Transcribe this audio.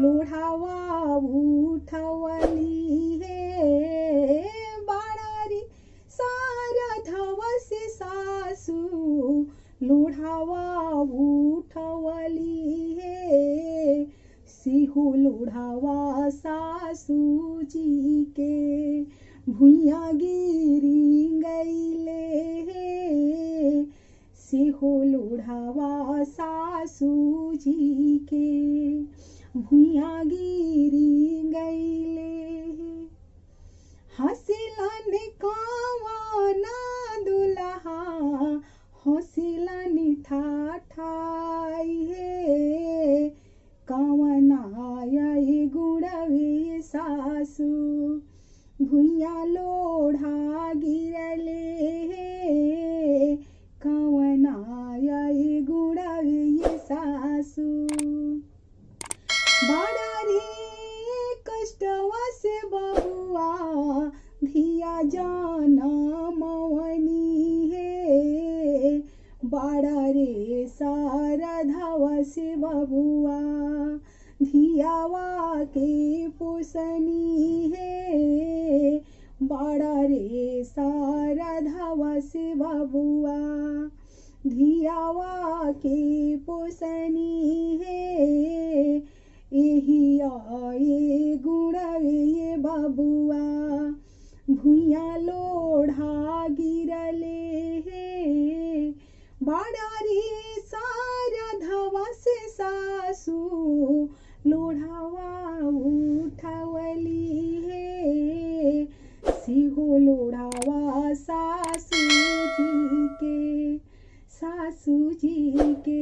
लोढावा उठवली हे बाळारी साऱ्या धवसे सासू लोढावा उठवली हे सिहू लोढावा सासू जी के भुइया गिरी गईले हे सिहू लोढावा सासू जी के भुइया गिरी गईले हसिलन कावना दुल्हा हसिलन ठाठाई हे कवनाय गुणवे सासू भुइया लोढ़ा गिरले हे कवनाय गुणवे सासू बड़ा रे कष्टवा से बबुआ धिया जाना मवनी हे बड़ा रे सारधवा से बबुआ धियावा के पोसनी हे बड़ा रे सारधवा से बबुआ धियावा के पोसनी हे एही आए गुणवे बबुआ भुइया लोढ़ा गिरले हे बड़ा रे सारा धवा से सासू लोढ़ावा उठवली हे सिहो लोढ़ावा सासू जी के